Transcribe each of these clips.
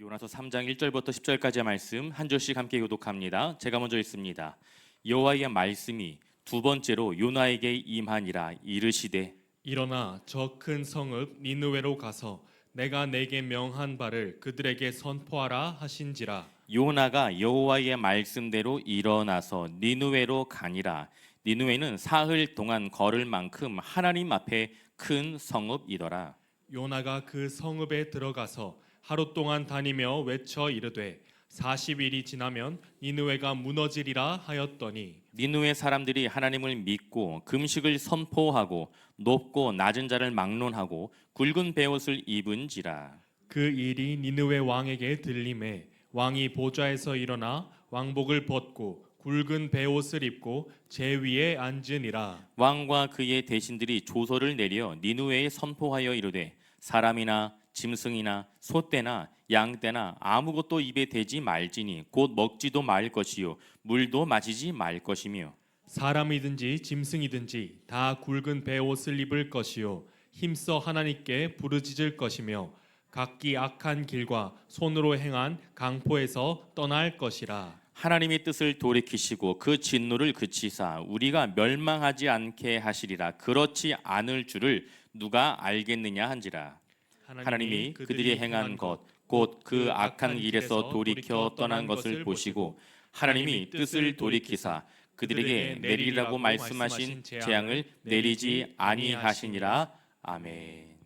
요나서 3장 1절부터 10절까지의 말씀 한 절씩 함께 교독합니다. 제가 먼저 읽습니다. 여호와의 말씀이 두 번째로 요나에게 임하니라. 이르시되 일어나 저 큰 성읍 니느웨로 가서 내가 내게 명한 바를 그들에게 선포하라 하신지라. 요나가 여호와의 말씀대로 일어나서 니느웨로 가니라. 니느웨는 사흘 동안 걸을 만큼 하나님 앞에 큰 성읍이더라. 요나가 그 성읍에 들어가서 하루 동안 다니며 외쳐 이르되 40일이 지나면 니느웨가 무너지리라 하였더니 니느웨 사람들이 하나님을 믿고 금식을 선포하고 높고 낮은 자를 막론하고 굵은 베옷을 입은지라. 그 일이 니느웨 왕에게 들림에 왕이 보좌에서 일어나 왕복을 벗고 굵은 베옷을 입고 제 위에 앉으니라. 왕과 그의 대신들이 조서를 내려 니느웨에 선포하여 이르되 사람이나 짐승이나 소떼나 양떼나 아무것도 입에 대지 말지니 곧 먹지도 말 것이요 물도 마시지 말 것이며 사람이든지 짐승이든지 다 굵은 베옷을 입을 것이요 힘써 하나님께 부르짖을 것이며 각기 악한 길과 손으로 행한 강포에서 떠날 것이라. 하나님의 뜻을 돌이키시고 그 진노를 그치사 우리가 멸망하지 않게 하시리라. 그렇지 않을 줄을 누가 알겠느냐 한지라. 하나님이 그들이 행한 것 곧 그 악한 길에서 돌이켜 떠난 것을 보시고 하나님이 뜻을 돌이키사 그들에게 내리라고 말씀하신 재앙을 내리지 아니하시니라. 아멘.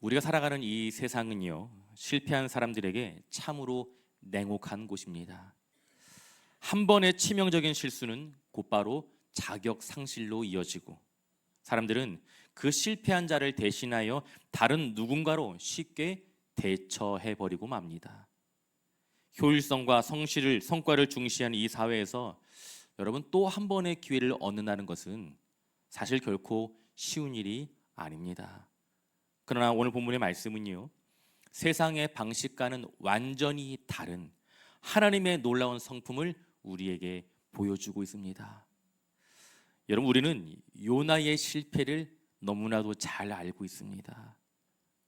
우리가 살아가는 이 세상은요, 실패한 사람들에게 참으로 냉혹한 곳입니다. 한 번의 치명적인 실수는 곧바로 자격 상실로 이어지고 사람들은 그 실패한 자를 대신하여 다른 누군가로 쉽게 대처해버리고 맙니다. 효율성과 성과를 중시하는 이 사회에서 여러분 또 한 번의 기회를 얻는다는 것은 사실 결코 쉬운 일이 아닙니다. 그러나 오늘 본문의 말씀은요, 세상의 방식과는 완전히 다른 하나님의 놀라운 성품을 우리에게 보여주고 있습니다. 여러분, 우리는 요나의 실패를 너무나도 잘 알고 있습니다.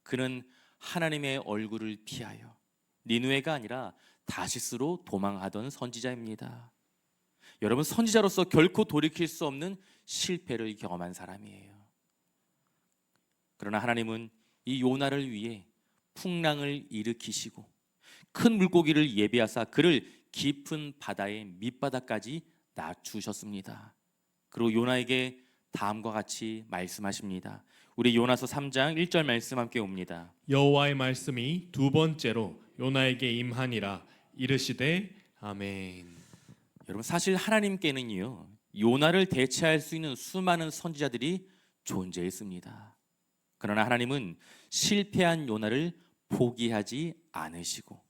그는 하나님의 얼굴을 피하여 니느웨가 아니라 다시스로 도망하던 선지자입니다. 여러분, 선지자로서 결코 돌이킬 수 없는 실패를 경험한 사람이에요. 그러나 하나님은 이 요나를 위해 풍랑을 일으키시고 큰 물고기를 예비하사 그를 깊은 바다의 밑바닥까지 낮추셨습니다. 그리고 요나에게 다음과 같이 말씀하십니다. 우리 요나서 3장 1절 말씀 함께 옵니다. 여호와의 말씀이 두 번째로 요나에게 임하니라. 이르시되 아멘. 여러분, 사실 하나님께는요, 요나를 대체할 수 있는 수많은 선지자들이 존재했습니다. 그러나 하나님은 실패한 요나를 포기하지 않으시고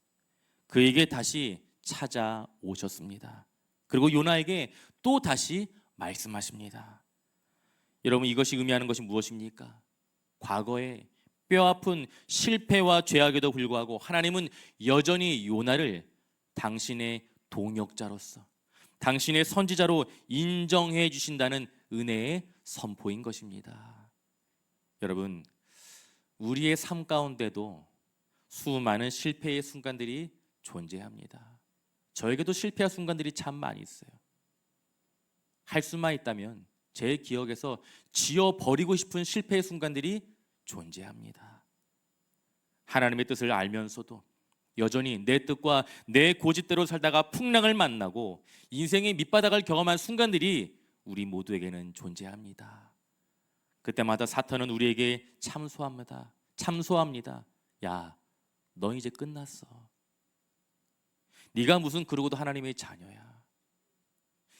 그에게 다시 찾아오셨습니다. 그리고 요나에게 또 다시 말씀하십니다. 여러분, 이것이 의미하는 것이 무엇입니까? 과거에 뼈아픈 실패와 죄악에도 불구하고 하나님은 여전히 요나를 당신의 동역자로서 당신의 선지자로 인정해 주신다는 은혜의 선포인 것입니다. 여러분, 우리의 삶 가운데도 수많은 실패의 순간들이 존재합니다. 저에게도 실패한 순간들이 참 많이 있어요. 할 수만 있다면 제 기억에서 지워버리고 싶은 실패의 순간들이 존재합니다. 하나님의 뜻을 알면서도 여전히 내 뜻과 내 고집대로 살다가 풍랑을 만나고 인생의 밑바닥을 경험한 순간들이 우리 모두에게는 존재합니다. 그때마다 사탄은 우리에게 참소합니다. 야, 너 이제 끝났어. 네가 무슨 그러고도 하나님의 자녀야.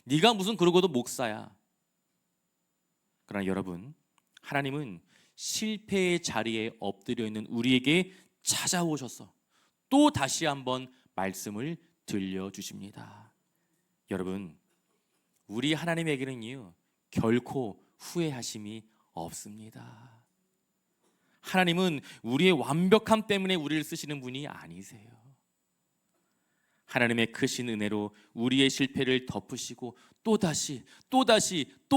네가 무슨 그러고도 목사야. 그러나 여러분, 하나님은 실패의 자리에 엎드려 있는 우리에게 찾아오셔서 또 다시 한번 말씀을 들려주십니다. 여러분, 우리 하나님에게는요, 결코 후회하심이 없습니다. 하나님은 우리의 완벽함 때문에 우리를 쓰시는 분이 아니세요. 하나님의 크신 은혜로 우리의 실패를 덮으시고 또다시 또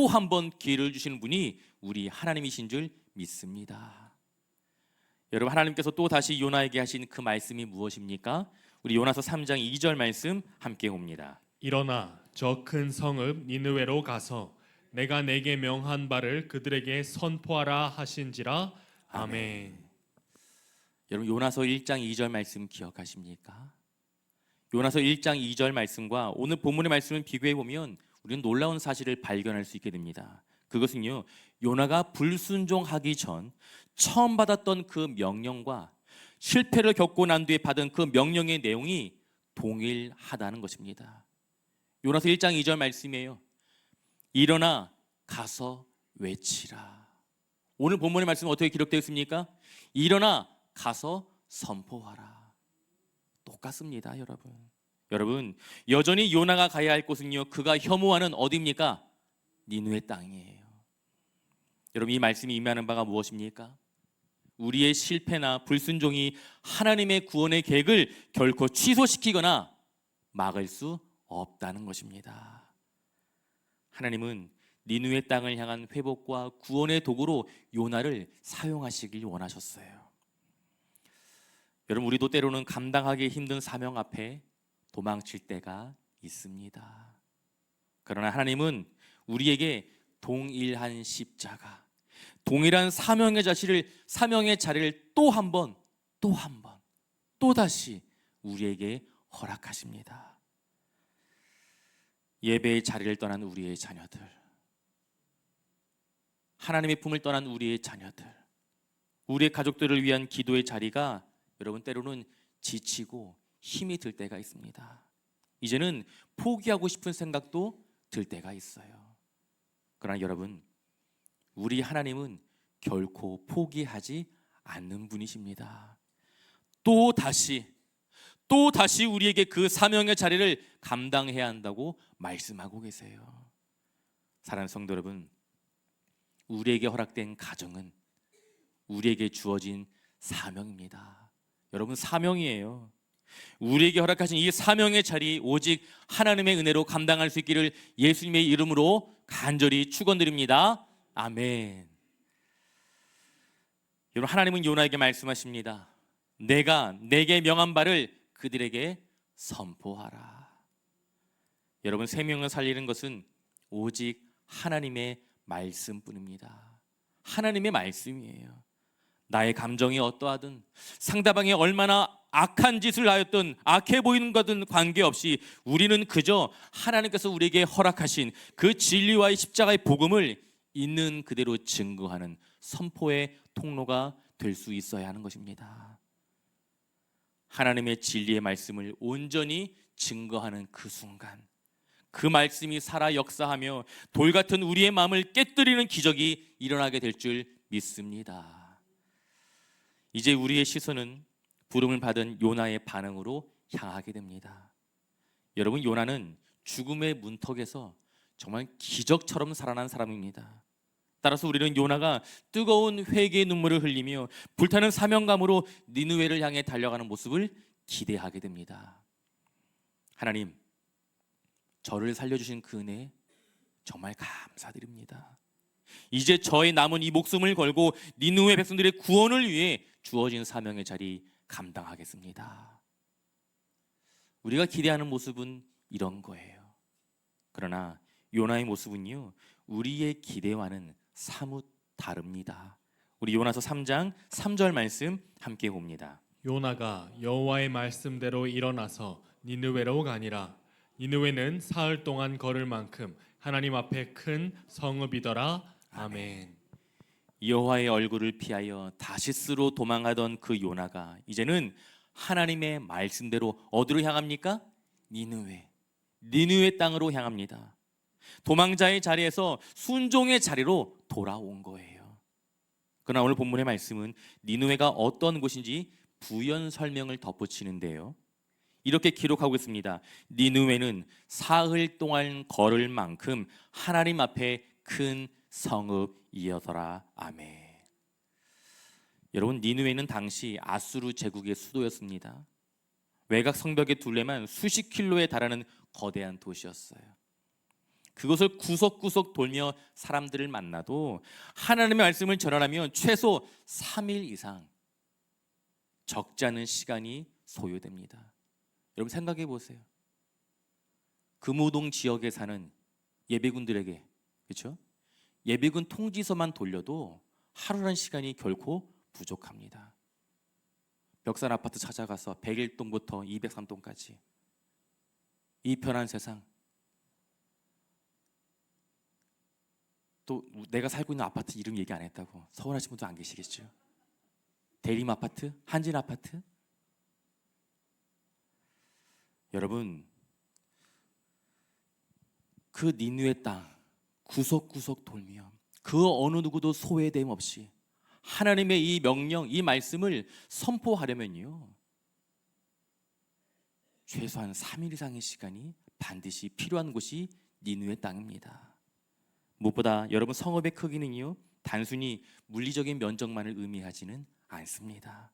한 번 기회를 주시는 분이 우리 하나님이신 줄 믿습니다. 여러분, 하나님께서 또 다시 요나에게 하신 그 말씀이 무엇입니까? 우리 요나서 3장 2절 말씀 함께 봅니다. 일어나 저 큰 성읍 니느웨로 가서 내가 내게 명한 바를 그들에게 선포하라 하신지라. 아멘. 여러분, 요나서 1장 2절 말씀 기억하십니까? 요나서 1장 2절 말씀과 오늘 본문의 말씀을 비교해 보면 우리는 놀라운 사실을 발견할 수 있게 됩니다. 그것은요, 요나가 불순종하기 전 처음 받았던 그 명령과 실패를 겪고 난 뒤에 받은 그 명령의 내용이 동일하다는 것입니다. 요나서 1장 2절 말씀이에요. 일어나 가서 외치라. 오늘 본문의 말씀은 어떻게 기록되어 있습니까? 일어나 가서 선포하라. 똑같습니다, 여러분. 여러분, 여전히 요나가 가야 할 곳은요, 그가 혐오하는 어디입니까? 니느웨 땅이에요. 여러분, 이 말씀이 의미하는 바가 무엇입니까? 우리의 실패나 불순종이 하나님의 구원의 계획을 결코 취소시키거나 막을 수 없다는 것입니다. 하나님은 니느웨 땅을 향한 회복과 구원의 도구로 요나를 사용하시길 원하셨어요. 여러분, 우리도 때로는 감당하기 힘든 사명 앞에 도망칠 때가 있습니다. 그러나 하나님은 우리에게 동일한 십자가, 동일한 사명의 자리를 또 한 번, 또 다시 우리에게 허락하십니다. 예배의 자리를 떠난 우리의 자녀들, 하나님의 품을 떠난 우리의 자녀들, 우리의 가족들을 위한 기도의 자리가 여러분 때로는 지치고 힘이 들 때가 있습니다. 이제는 포기하고 싶은 생각도 들 때가 있어요. 그러나 여러분, 우리 하나님은 결코 포기하지 않는 분이십니다. 또 다시 우리에게 그 사명의 자리를 감당해야 한다고 말씀하고 계세요. 사랑하는 성도 여러분, 우리에게 허락된 가정은 우리에게 주어진 사명입니다. 여러분, 사명이에요. 우리에게 허락하신 이 사명의 자리 오직 하나님의 은혜로 감당할 수 있기를 예수님의 이름으로 간절히 축원드립니다. 아멘. 여러분, 하나님은 요나에게 말씀하십니다. 내가 내게 명한 바를 그들에게 선포하라. 여러분, 생명을 살리는 것은 오직 하나님의 말씀뿐입니다. 하나님의 말씀이에요. 나의 감정이 어떠하든 상대방이 얼마나 악한 짓을 하였든 악해 보이는 것든 관계없이 우리는 그저 하나님께서 우리에게 허락하신 그 진리와의 십자가의 복음을 있는 그대로 증거하는 선포의 통로가 될 수 있어야 하는 것입니다. 하나님의 진리의 말씀을 온전히 증거하는 그 순간, 그 말씀이 살아 역사하며 돌 같은 우리의 마음을 깨뜨리는 기적이 일어나게 될 줄 믿습니다. 이제 우리의 시선은 부름을 받은 요나의 반응으로 향하게 됩니다. 여러분, 요나는 죽음의 문턱에서 정말 기적처럼 살아난 사람입니다. 따라서 우리는 요나가 뜨거운 회개의 눈물을 흘리며 불타는 사명감으로 니느웨를 향해 달려가는 모습을 기대하게 됩니다. 하나님, 저를 살려주신 그 은혜 정말 감사드립니다. 이제 저의 남은 이 목숨을 걸고 니느웨 백성들의 구원을 위해 주어진 사명의 자리 감당하겠습니다. 우리가 기대하는 모습은 이런 거예요. 그러나 요나의 모습은요, 우리의 기대와는 사뭇 다릅니다. 우리 요나서 3장 3절 말씀 함께 봅니다. 요나가 여호와의 말씀대로 일어나서 니느웨로 가니라. 니느웨는 사흘 동안 걸을 만큼 하나님 앞에 큰 성읍이더라. 아멘. 여호와의 얼굴을 피하여 다시스로 도망하던 그 요나가 이제는 하나님의 말씀대로 어디로 향합니까? 니느웨 땅으로 향합니다. 도망자의 자리에서 순종의 자리로 돌아온 거예요. 그러나 오늘 본문의 말씀은 니느웨가 어떤 곳인지 부연 설명을 덧붙이는데요. 이렇게 기록하고 있습니다. 니느웨는 사흘 동안 걸을 만큼 하나님 앞에 큰 성읍이어더라. 아멘. 여러분, 니느웨는 당시 아수르 제국의 수도였습니다. 외곽 성벽의 둘레만 수십 킬로에 달하는 거대한 도시였어요. 그것을 구석구석 돌며 사람들을 만나도 하나님의 말씀을 전하려면 최소 3일 이상 적지 않은 시간이 소요됩니다. 여러분 생각해 보세요. 금호동 지역에 사는 예비군들에게, 그렇죠? 예비군 통지서만 돌려도 하루라는 시간이 결코 부족합니다. 벽산 아파트 찾아가서 101동부터 203동까지 이 편한 세상, 또 내가 살고 있는 아파트 이름 얘기 안 했다고 서운하신 분도 안 계시겠죠? 대림 아파트? 한진 아파트? 여러분, 그 니누의 땅 구석구석 돌며 그 어느 누구도 소외됨 없이 하나님의 이 명령, 이 말씀을 선포하려면요, 최소한 3일 이상의 시간이 반드시 필요한 곳이 니누의 땅입니다. 무엇보다 여러분, 성읍의 크기는요, 단순히 물리적인 면적만을 의미하지는 않습니다.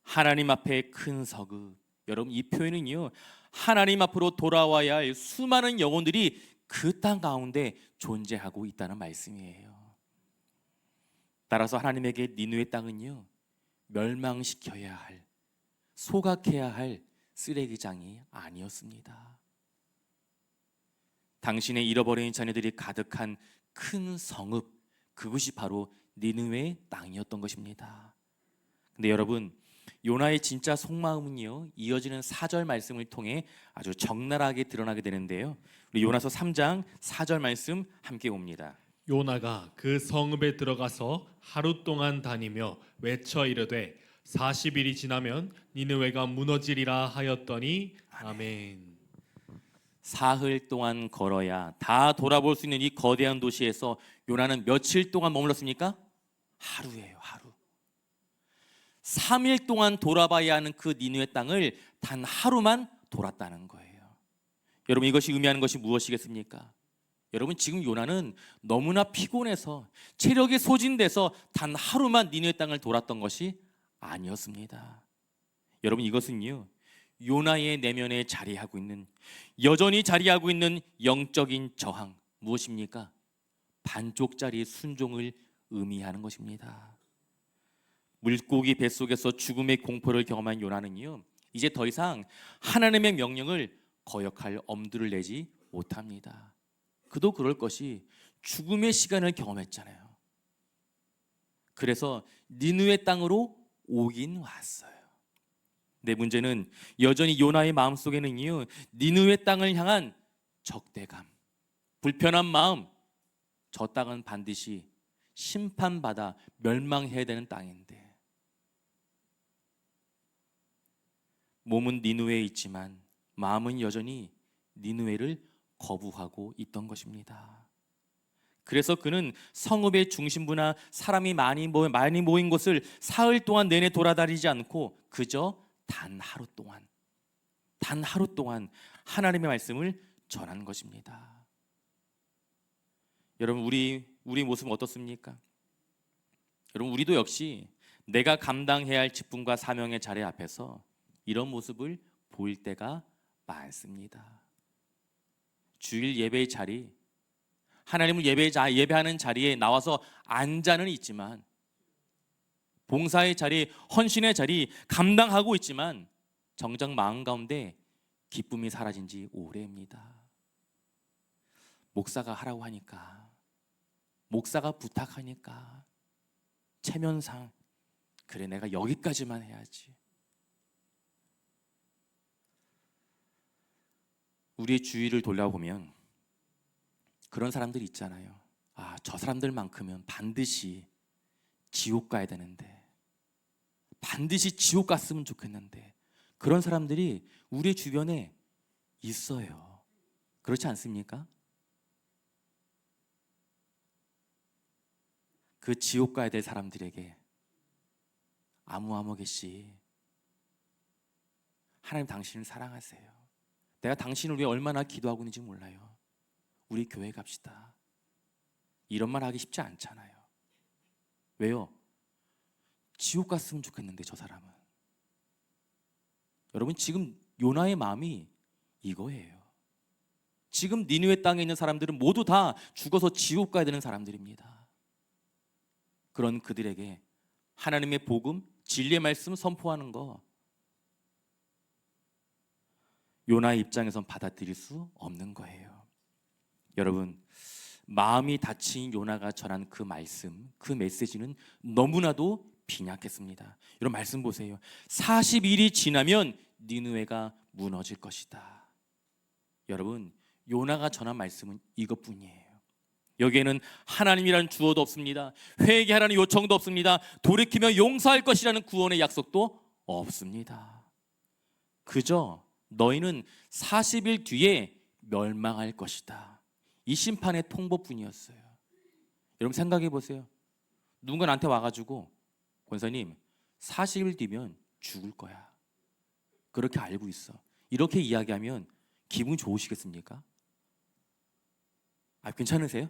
하나님 앞에 큰 성읍, 여러분 이 표현은요, 하나님 앞으로 돌아와야 할 수많은 영혼들이 그 땅 가운데 존재하고 있다는 말씀이에요. 따라서 하나님에게 니누의 땅은요, 멸망시켜야 할, 소각해야 할 쓰레기장이 아니었습니다. 당신의 잃어버린 자녀들이 가득한 큰 성읍, 그것이 바로 니느웨의 땅이었던 것입니다. 근데 여러분, 요나의 진짜 속마음은요, 이어지는 4절 말씀을 통해 아주 적나라하게 드러나게 되는데요. 우리 요나서 3장 4절 말씀 함께 봅니다. 요나가 그 성읍에 들어가서 하루 동안 다니며 외쳐 이르되 40일이 지나면 니느웨가 무너지리라 하였더니 아멘. 사흘 동안 걸어야 다 돌아볼 수 있는 이 거대한 도시에서 요나는 며칠 동안 머물렀습니까? 하루예요, 하루. 3일 동안 돌아봐야 하는 그 니느웨 땅을 단 하루만 돌았다는 거예요. 여러분, 이것이 의미하는 것이 무엇이겠습니까? 여러분, 지금 요나는 너무나 피곤해서 체력이 소진돼서 단 하루만 니느웨 땅을 돌았던 것이 아니었습니다. 여러분, 이것은요, 요나의 내면에 자리하고 있는, 여전히 자리하고 있는 영적인 저항, 무엇입니까? 반쪽짜리 순종을 의미하는 것입니다. 물고기 뱃속에서 죽음의 공포를 경험한 요나는요, 이제 더 이상 하나님의 명령을 거역할 엄두를 내지 못합니다. 그도 그럴 것이 죽음의 시간을 경험했잖아요. 그래서 니느웨 땅으로 오긴 왔어요. 근데 문제는 여전히 요나의 마음속에는요, 니느웨 땅을 향한 적대감, 불편한 마음, 저 땅은 반드시 심판받아 멸망해야 되는 땅인데, 몸은 니느웨에 있지만 마음은 여전히 니느웨를 거부하고 있던 것입니다. 그래서 그는 성읍의 중심부나 사람이 많이 모인 곳을 사흘 동안 내내 돌아다니지 않고 그저 단 하루 동안 하나님의 말씀을 전한 것입니다. 여러분, 우리 모습은 어떻습니까? 여러분, 우리도 역시 내가 감당해야 할 직분과 사명의 자리 앞에서 이런 모습을 보일 때가 많습니다. 주일 예배의 자리, 하나님을 예배하는 자리에 나와서 앉아는 있지만, 봉사의 자리, 헌신의 자리 감당하고 있지만 정작 마음 가운데 기쁨이 사라진 지 오래입니다. 목사가 하라고 하니까, 목사가 부탁하니까, 체면상 그래 내가 여기까지만 해야지. 우리의 주위를 돌아보면 그런 사람들이 있잖아요. 아, 저 사람들만큼은 반드시 지옥 가야 되는데, 반드시 지옥 갔으면 좋겠는데, 그런 사람들이 우리 주변에 있어요. 그렇지 않습니까? 그 지옥 가야 될 사람들에게 아무개씩 하나님 당신을 사랑하세요. 내가 당신을 위해 얼마나 기도하고 있는지 몰라요. 우리 교회 갑시다. 이런 말 하기 쉽지 않잖아요. 왜요? 지옥 갔으면 좋겠는데 저 사람은. 여러분, 지금 요나의 마음이 이거예요. 지금 니느웨 땅에 있는 사람들은 모두 다 죽어서 지옥 가야 되는 사람들입니다. 그런 그들에게 하나님의 복음, 진리의 말씀 선포하는 거 요나의 입장에선 받아들일 수 없는 거예요. 여러분, 마음이 다친 요나가 전한 그 말씀, 그 메시지는 너무나도 빈약했습니다. 여러분 말씀 보세요. 40일이 지나면 니느웨가 무너질 것이다. 여러분, 요나가 전한 말씀은 이것뿐이에요. 여기에는 하나님이라는 주어도 없습니다. 회개하라는 요청도 없습니다. 돌이키며 용서할 것이라는 구원의 약속도 없습니다. 그저 너희는 40일 뒤에 멸망할 것이다. 이 심판의 통보뿐이었어요. 여러분 생각해 보세요. 누군가 나한테 와가지고 권사님 40일 뒤면 죽을 거야. 그렇게 알고 있어. 이렇게 이야기하면 기분 좋으시겠습니까? 괜찮으세요?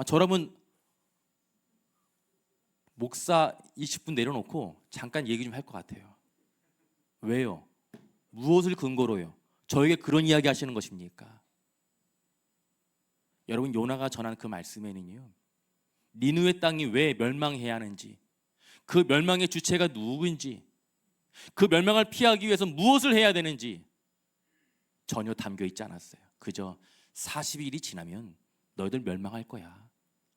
저라면 목사 20분 내려놓고 잠깐 얘기 좀 할 것 같아요. 왜요? 무엇을 근거로요? 저에게 그런 이야기 하시는 것입니까? 여러분 요나가 전한 그 말씀에는요, 니느웨 땅이 왜 멸망해야 하는지, 그 멸망의 주체가 누구인지, 그 멸망을 피하기 위해서 무엇을 해야 되는지 전혀 담겨 있지 않았어요. 그저 40일이 지나면 너희들 멸망할 거야.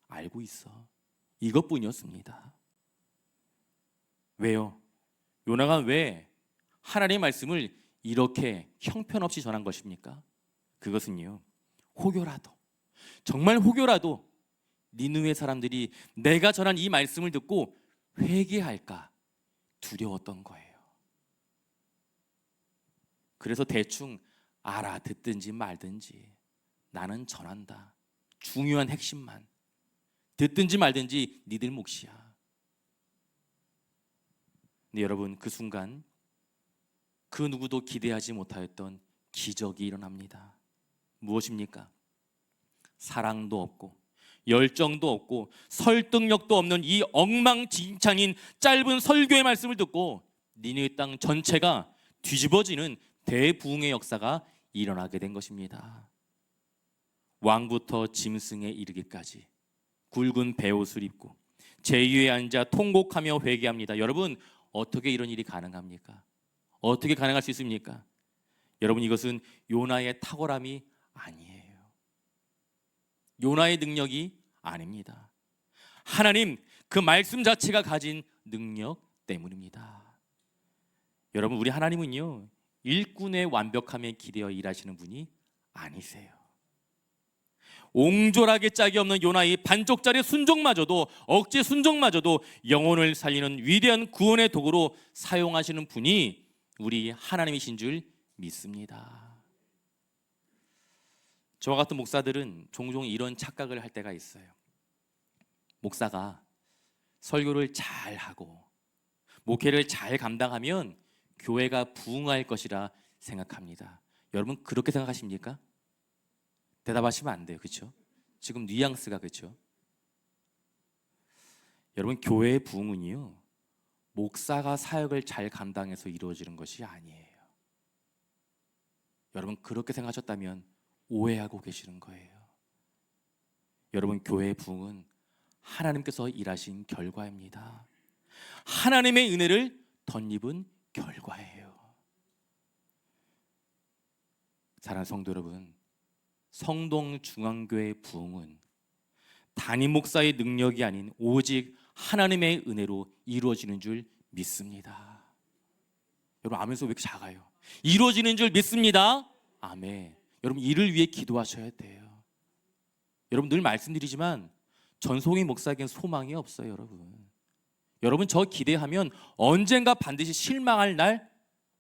알고 있어. 이것뿐이었습니다. 왜요? 요나가 왜 하나님의 말씀을 이렇게 형편없이 전한 것입니까? 그것은요, 혹여라도, 정말 혹여라도 니느웨 사람들이 내가 전한 이 말씀을 듣고 회개할까 두려웠던 거예요. 그래서 대충 알아듣든지 말든지 나는 전한다. 중요한 핵심만. 듣든지 말든지 니들 몫이야. 근데 여러분 그 순간 그 누구도 기대하지 못하였던 기적이 일어납니다. 무엇입니까? 사랑도 없고 열정도 없고 설득력도 없는 이 엉망진창인 짧은 설교의 말씀을 듣고 니느웨 땅 전체가 뒤집어지는 대부흥의 역사가 일어나게 된 것입니다. 왕부터 짐승에 이르기까지 굵은 베옷을 입고 제위에 앉아 통곡하며 회개합니다. 여러분 어떻게 이런 일이 가능합니까? 어떻게 가능할 수 있습니까? 여러분 이것은 요나의 탁월함이 아니에요. 요나의 능력이 아닙니다. 하나님 그 말씀 자체가 가진 능력 때문입니다. 여러분 우리 하나님은요, 일꾼의 완벽함에 기대어 일하시는 분이 아니세요. 옹졸하게 짝이 없는 요나의 반쪽짜리 순종마저도, 억지 순종마저도 영혼을 살리는 위대한 구원의 도구로 사용하시는 분이 우리 하나님이신 줄 믿습니다. 저와 같은 목사들은 종종 이런 착각을 할 때가 있어요. 목사가 설교를 잘하고 목회를 잘 감당하면 교회가 부흥할 것이라 생각합니다. 여러분 그렇게 생각하십니까? 대답하시면 안 돼요. 그렇죠? 지금 뉘앙스가 그렇죠? 여러분 교회의 부흥은요, 목사가 사역을 잘 감당해서 이루어지는 것이 아니에요. 여러분 그렇게 생각하셨다면 오해하고 계시는 거예요. 여러분 교회의 부흥은 하나님께서 일하신 결과입니다. 하나님의 은혜를 덧입은 결과예요. 사랑하는 성도 여러분, 성동중앙교회 부흥은 담임 목사의 능력이 아닌 오직 하나님의 은혜로 이루어지는 줄 믿습니다. 여러분 아멘 소리 왜 이렇게 작아요? 이루어지는 줄 믿습니다. 아멘. 여러분 이를 위해 기도하셔야 돼요. 여러분 늘 말씀드리지만 전송희 목사에겐 소망이 없어요. 여러분 저 기대하면 언젠가 반드시 실망할 날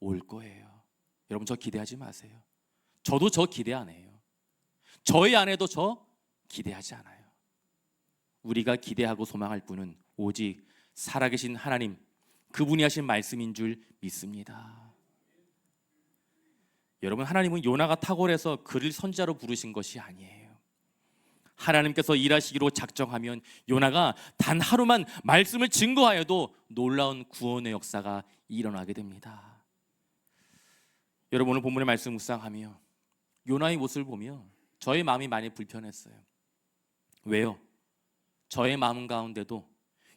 올 거예요. 여러분 저 기대하지 마세요. 저도 저 기대 안 해요. 저희 아내도 저 기대하지 않아요. 우리가 기대하고 소망할 분은 오직 살아계신 하나님, 그분이 하신 말씀인 줄 믿습니다. 여러분 하나님은 요나가 탁월해서 그를 선지자로 부르신 것이 아니에요. 하나님께서 일하시기로 작정하면 요나가 단 하루만 말씀을 증거하여도 놀라운 구원의 역사가 일어나게 됩니다. 여러분 오늘 본문의 말씀 묵상하며 요나의 모습을 보며 저의 마음이 많이 불편했어요. 왜요? 저의 마음 가운데도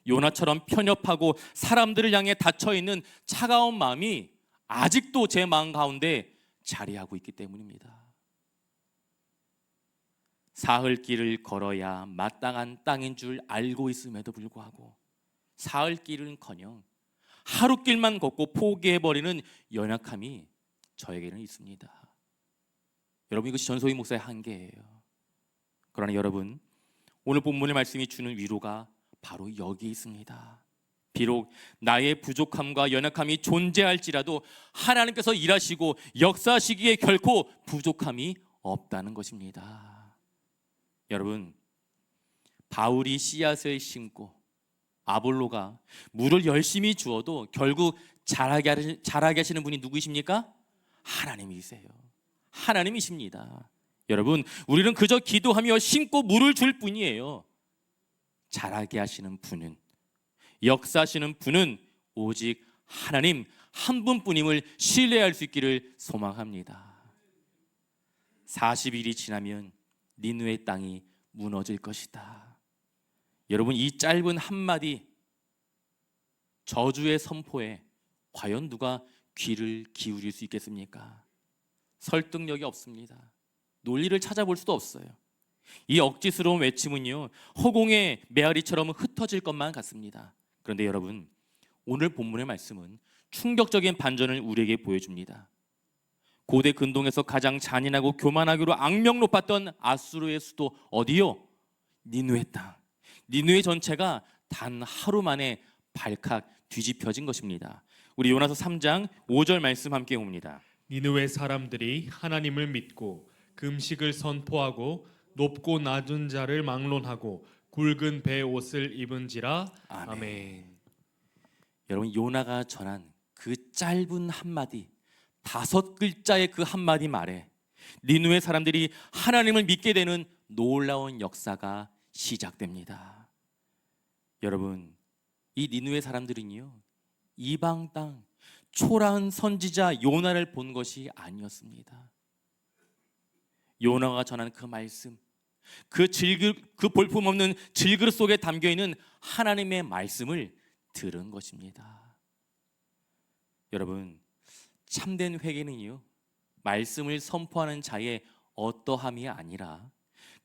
요나처럼 편협하고 사람들을 향해 닫혀있는 차가운 마음이 아직도 제 마음 가운데 자리하고 있기 때문입니다. 사흘 길을 걸어야 마땅한 땅인 줄 알고 있음에도 불구하고 사흘 길은커녕 하루 길만 걷고 포기해버리는 연약함이 저에게는 있습니다. 여러분, 이것이 전소희 목사의 한계예요. 그러나 여러분, 오늘 본문의 말씀이 주는 위로가 바로 여기 있습니다. 비록 나의 부족함과 연약함이 존재할지라도 하나님께서 일하시고 역사하시기에 결코 부족함이 없다는 것입니다. 여러분, 바울이 씨앗을 심고 아볼로가 물을 열심히 주어도 결국 자라게 하시는 분이 누구이십니까? 하나님이세요. 하나님이십니다. 여러분, 우리는 그저 기도하며 심고 물을 줄 뿐이에요. 자라게 하시는 분은, 역사하시는 분은 오직 하나님 한 분뿐임을 신뢰할 수 있기를 소망합니다. 40일이 지나면 니느웨 땅이 무너질 것이다. 여러분, 이 짧은 한마디 저주의 선포에 과연 누가 귀를 기울일 수 있겠습니까? 설득력이 없습니다. 논리를 찾아볼 수도 없어요. 이 억지스러운 외침은요, 허공의 메아리처럼 흩어질 것만 같습니다. 그런데 여러분, 오늘 본문의 말씀은 충격적인 반전을 우리에게 보여줍니다. 고대 근동에서 가장 잔인하고 교만하기로 악명 높았던 아수르의 수도 어디요? 니느웨 땅. 니느웨 전체가 단 하루 만에 발칵 뒤집혀진 것입니다. 우리 요나서 3장 5절 말씀 함께 봅니다. 니느웨 사람들이 하나님을 믿고 금식을 선포하고 높고 낮은 자를 막론하고 굵은 배 옷을 입은지라. 아멘. 여러분, 요나가 전한 그 짧은 한마디, 5글자의 그 한마디 말에 니느웨 사람들이 하나님을 믿게 되는 놀라운 역사가 시작됩니다. 여러분, 이 니느웨 사람들은요, 이방 땅 초라한 선지자 요나를 본 것이 아니었습니다. 요나가 전한 그 말씀, 그 볼품없는 질그릇 속에 담겨있는 하나님의 말씀을 들은 것입니다. 여러분, 참된 회개는요, 말씀을 선포하는 자의 어떠함이 아니라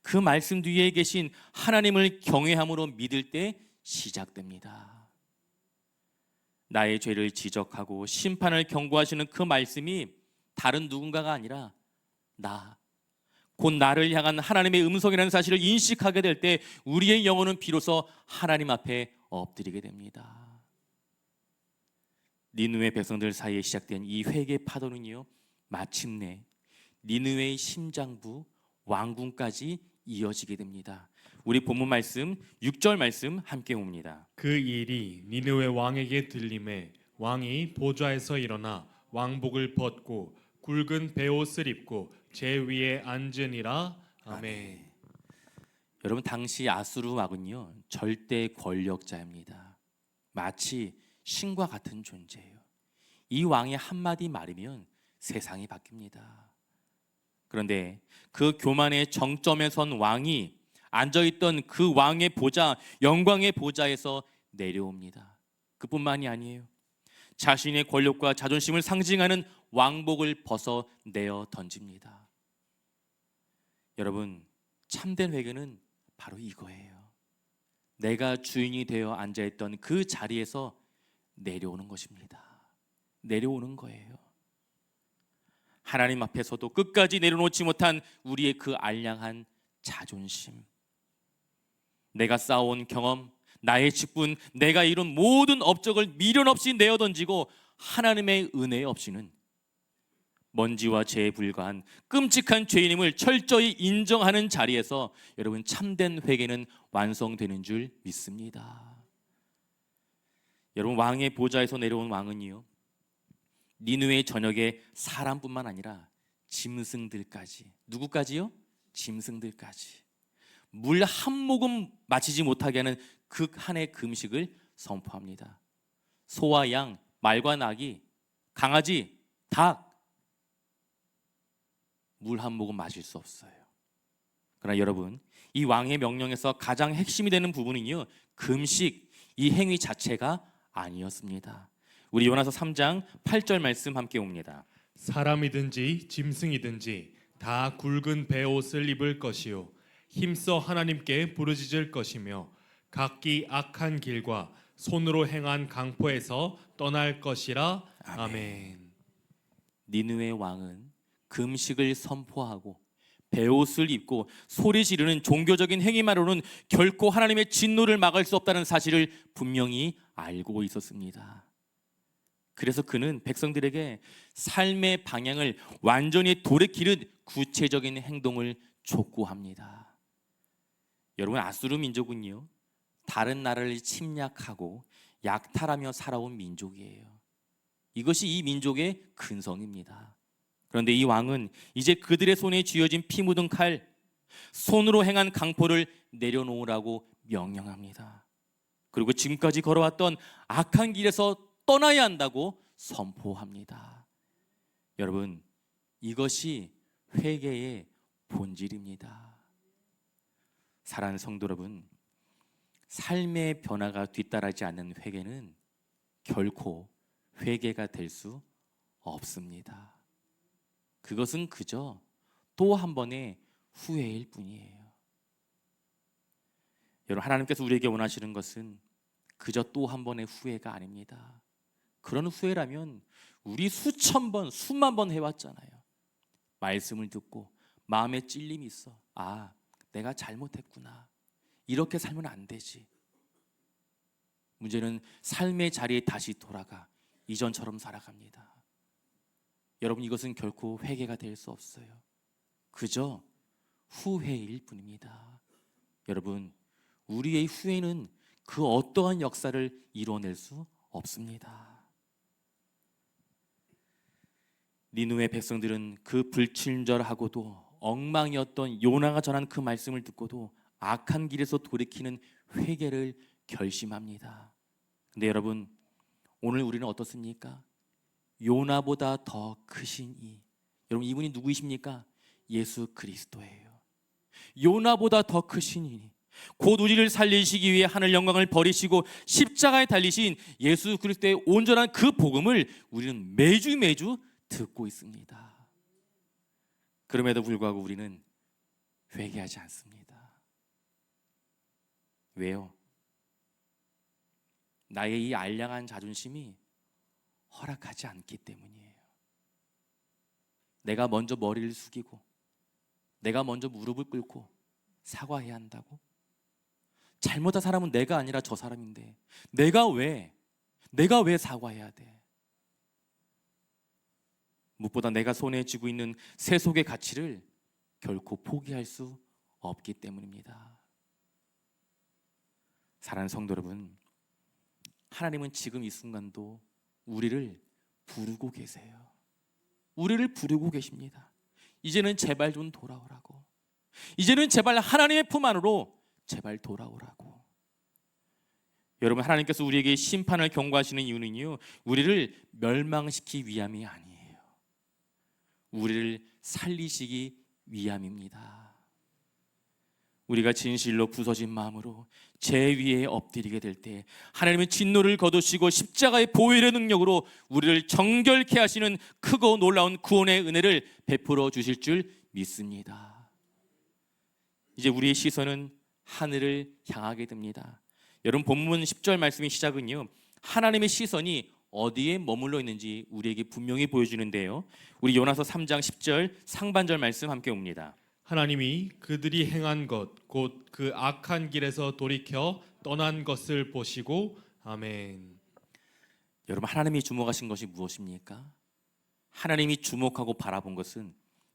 그 말씀 뒤에 계신 하나님을 경외함으로 믿을 때 시작됩니다. 나의 죄를 지적하고 심판을 경고하시는 그 말씀이 다른 누군가가 아니라 곧 나를 향한 하나님의 음성이라는 사실을 인식하게 될 때 우리의 영혼은 비로소 하나님 앞에 엎드리게 됩니다. 니느웨 백성들 사이에 시작된 이 회개 파도는요, 마침내 니느웨의 심장부 왕궁까지 이어지게 됩니다. 우리 본문 말씀 6절 말씀 함께 봅니다. 그 일이 니느웨 왕에게 들림에 왕이 보좌에서 일어나 왕복을 벗고 굵은 베옷을 입고 제 위에 앉으니라. 아멘. 여러분, 당시 아수르 왕은요, 절대 권력자입니다. 마치 신과 같은 존재예요. 이 왕의 한마디 말이면 세상이 바뀝니다. 그런데 그 교만의 정점에 선 왕이 앉아있던 그 왕의 보좌, 영광의 보좌에서 내려옵니다. 그뿐만이 아니에요. 자신의 권력과 자존심을 상징하는 왕복을 벗어내어 던집니다. 여러분, 참된 회개는 바로 이거예요. 내가 주인이 되어 앉아있던 그 자리에서 내려오는 것입니다. 내려오는 거예요. 하나님 앞에서도 끝까지 내려놓지 못한 우리의 그 알량한 자존심, 내가 쌓아온 경험, 나의 직분, 내가 이룬 모든 업적을 미련 없이 내어 던지고 하나님의 은혜 없이는 먼지와 재에 불과한 끔찍한 죄인임을 철저히 인정하는 자리에서 여러분, 참된 회개는 완성되는 줄 믿습니다. 여러분, 왕의 보좌에서 내려온 왕은요, 니느웨 전역의 사람뿐만 아니라 짐승들까지, 누구까지요? 짐승들까지 물 한 모금 마시지 못하게 하는 극한의 금식을 선포합니다. 소와 양, 말과 나귀, 강아지, 닭, 물 한 모금 마실 수 없어요. 그러나 여러분, 이 왕의 명령에서 가장 핵심이 되는 부분은요, 금식, 이 행위 자체가 아니었습니다. 우리 요나서 3장 8절 말씀 함께 옵니다. 사람이든지 짐승이든지 다 굵은 베옷을 입을 것이요 힘써 하나님께 부르짖을 것이며 각기 악한 길과 손으로 행한 강포에서 떠날 것이라. 아멘. 니느웨 왕은 금식을 선포하고 베옷을 입고 소리 지르는 종교적인 행위만으로는 결코 하나님의 진노를 막을 수 없다는 사실을 분명히 알고 있었습니다. 그래서 그는 백성들에게 삶의 방향을 완전히 돌이키는 구체적인 행동을 촉구합니다. 여러분, 아수르 민족은요, 다른 나라를 침략하고 약탈하며 살아온 민족이에요. 이것이 이 민족의 근성입니다. 그런데 이 왕은 이제 그들의 손에 쥐어진 피 묻은 칼, 손으로 행한 강포를 내려놓으라고 명령합니다. 그리고 지금까지 걸어왔던 악한 길에서 떠나야 한다고 선포합니다. 여러분, 이것이 회개의 본질입니다. 사랑하는 성도 여러분, 삶의 변화가 뒤따르지 않는 회개는 결코 회개가 될 수 없습니다. 그것은 그저 또 한 번의 후회일 뿐이에요. 여러분, 하나님께서 우리에게 원하시는 것은 그저 또 한 번의 후회가 아닙니다. 그런 후회라면 우리 수천 번, 수만 번 해왔잖아요. 말씀을 듣고 마음에 찔림이 있어. 아, 내가 잘못했구나. 이렇게 살면 안 되지. 문제는 삶의 자리에 다시 돌아가 이전처럼 살아갑니다. 여러분, 이것은 결코 회개가 될 수 없어요. 그저 후회일 뿐입니다. 여러분, 우리의 후회는 그 어떠한 역사를 이뤄낼 수 없습니다. 니느웨 백성들은 그 불친절하고도 엉망이었던 요나가 전한 그 말씀을 듣고도 악한 길에서 돌이키는 회개를 결심합니다. 근데 여러분, 오늘 우리는 어떻습니까? 요나보다 더 크신 여러분, 이분이 누구이십니까? 예수 그리스도예요. 요나보다 더 크신 이니, 곧 우리를 살리시기 위해 하늘 영광을 버리시고 십자가에 달리신 예수 그리스도의 온전한 그 복음을 우리는 매주 듣고 있습니다. 그럼에도 불구하고 우리는 회개하지 않습니다. 왜요? 나의 이 알량한 자존심이 허락하지 않기 때문이에요. 내가 먼저 머리를 숙이고 내가 먼저 무릎을 꿇고 사과해야 한다고? 잘못한 사람은 내가 아니라 저 사람인데 내가 왜 사과해야 돼? 무엇보다 내가 손에 쥐고 있는 세속의 가치를 결코 포기할 수 없기 때문입니다. 사랑하는 성도 여러분, 하나님은 지금 이 순간도 우리를 부르고 계세요. 우리를 부르고 계십니다. 이제는 제발 좀 돌아오라고. 이제는 제발 하나님의 품 안으로 제발 돌아오라고. 여러분, 하나님께서 우리에게 심판을 경고하시는 이유는요, 우리를 멸망시키기 위함이 아니에요. 우리를 살리시기 위함입니다. 우리가 진실로 부서진 마음으로 제 위에 엎드리게 될 때 하나님은 진노를 거두시고 십자가의 보혈의 능력으로 우리를 정결케 하시는 크고 놀라운 구원의 은혜를 베풀어 주실 줄 믿습니다. 이제 우리의 시선은 하늘을 향하게 됩니다. 여러분, 본문 10절 말씀의 시작은요, 하나님의 시선이 어디에 머물러 있는지 우리에게 분명히 보여주는데요, 우리 요나서 3장 10절 상반절 말씀 함께 옵니다. 하나님이 그들이 행한 것 곧 그 악한 길에서 돌이켜 떠난 것을 보시고. 아멘. 여러분, 하나님이 주목하신 것이 무엇입니까? 하나님이 주목하고 바라본 것은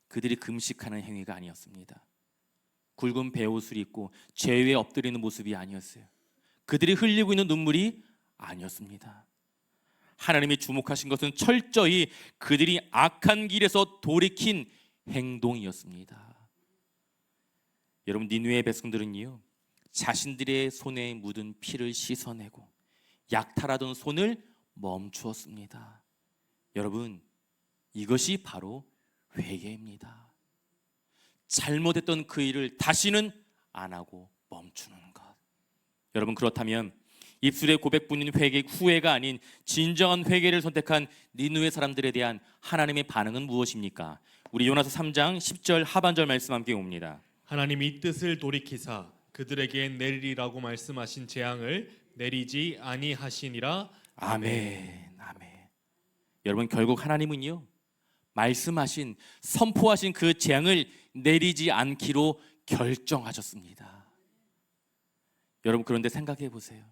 그들이 금식하는 행위가 아니었습니다. 굵은 베옷을 입고 죄 위에 엎드리는 모습이 아니었어요. 그들이 흘리고 있는 눈물이 아니었습니다. 하나님이 주목하신 것은 철저히 그들이 악한 길에서 돌이킨 행동이었습니다. 여러분, 니느웨 백성들은요, 자신들의 손에 묻은 피를 씻어내고 약탈하던 손을 멈추었습니다. 여러분, 이것이 바로 회개입니다. 잘못했던 그 일을 다시는 안 하고 멈추는 것. 여러분, 그렇다면 입술의 고백뿐인 후회가 아닌 진정한 회개를 선택한 니느웨 사람들에 대한 하나님의 반응은 무엇입니까? 우리 요나서 3장 10절 하반절 말씀 함께 옵니다. 하나님이 뜻을 돌이키사 그들에게 내리리라고 말씀하신 재앙을 내리지 아니하시니라. 아멘. 아멘. 여러분, 결국 하나님은요, 말씀하신, 선포하신 그 재앙을 내리지 않기로 결정하셨습니다. 여러분, 그런데 생각해 보세요.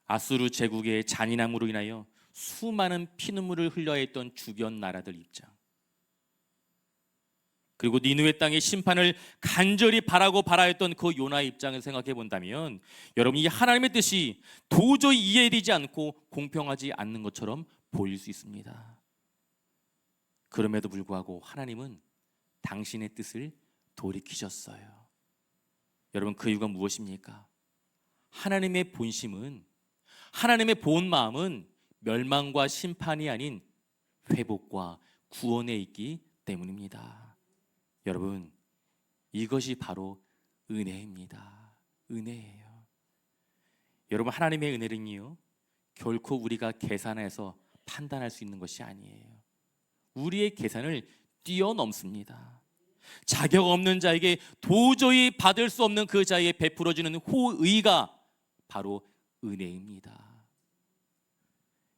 아수르 제국의 잔인함으로 인하여 수많은 피눈물을 흘려야 했던 주변 나라들 입장, 그리고 니느웨 땅의 심판을 간절히 바라고 바라야 했던 그 요나의 입장을 생각해 본다면, 여러분, 이 하나님의 뜻이 도저히 이해되지 않고 공평하지 않는 것처럼 보일 수 있습니다. 그럼에도 불구하고 하나님은 당신의 뜻을 돌이키셨어요. 여러분, 그 이유가 무엇입니까? 하나님의 본심은, 하나님의 본 마음은 멸망과 심판이 아닌 회복과 구원에 있기 때문입니다. 여러분, 이것이 바로 은혜입니다. 은혜예요. 여러분, 하나님의 은혜는요, 결코 우리가 계산해서 판단할 수 있는 것이 아니에요. 우리의 계산을 뛰어넘습니다. 자격 없는 자에게 도저히 받을 수 없는 그 자에게 베풀어지는 호의가 바로 은혜입니다.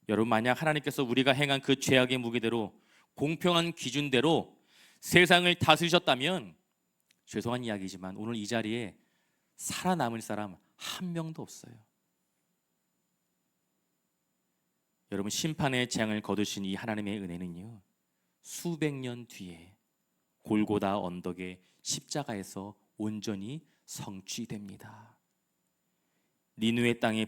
여러분, 만약 하나님께서 우리가 행한 그 죄악의 무게대로, 공평한 기준대로 세상을 다스리셨다면, 죄송한 이야기지만 오늘 이 자리에 살아남을 사람 한 명도 없어요. 여러분, 심판의 재앙을 거두신 이 하나님의 은혜는요, 수백 년 뒤에 골고다 언덕의 십자가에서 온전히 성취됩니다. 니느웨 땅에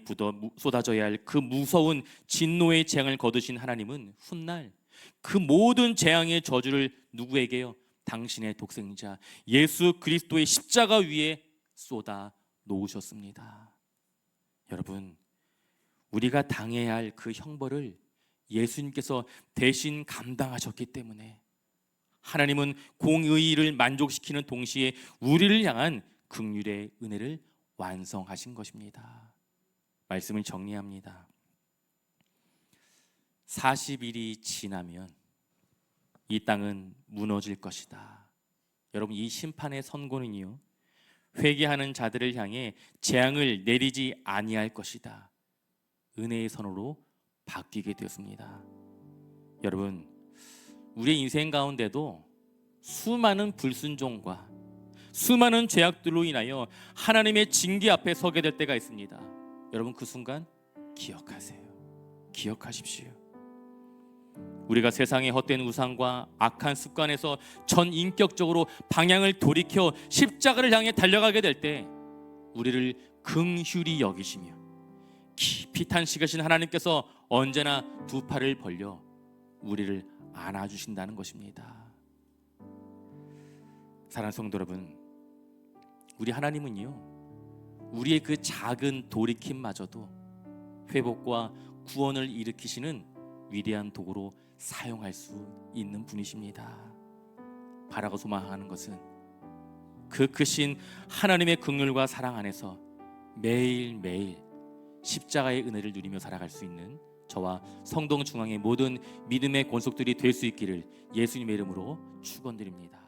쏟아져야 할 그 무서운 진노의 재앙을 거두신 하나님은 훗날 그 모든 재앙의 저주를 누구에게요? 당신의 독생자 예수 그리스도의 십자가 위에 쏟아 놓으셨습니다. 여러분, 우리가 당해야 할 그 형벌을 예수님께서 대신 감당하셨기 때문에 하나님은 공의를 만족시키는 동시에 우리를 향한 긍휼의 은혜를 완성하신 것입니다. 말씀을 정리합니다. 40일이 지나면 이 땅은 무너질 것이다. 여러분, 이 심판의 선고는요, 회개하는 자들을 향해 재앙을 내리지 아니할 것이다, 은혜의 선으로 바뀌게 되었습니다. 여러분, 우리의 인생 가운데도 수많은 불순종과 수많은 죄악들로 인하여 하나님의 징계 앞에 서게 될 때가 있습니다. 여러분, 그 순간 기억하세요. 기억하십시오. 우리가 세상의 헛된 우상과 악한 습관에서 전인격적으로 방향을 돌이켜 십자가를 향해 달려가게 될 때 우리를 긍휼히 여기시며 깊이 탄식하신 하나님께서 언제나 두 팔을 벌려 우리를 안아주신다는 것입니다. 사랑하는 성도 여러분, 우리 하나님은요, 우리의 그 작은 돌이킴마저도 회복과 구원을 일으키시는 위대한 도구로 사용할 수 있는 분이십니다. 바라고 소망하는 것은 그 크신 하나님의 긍휼과 사랑 안에서 매일매일 십자가의 은혜를 누리며 살아갈 수 있는 저와 성동중앙의 모든 믿음의 권속들이 될 수 있기를 예수님의 이름으로 축원드립니다.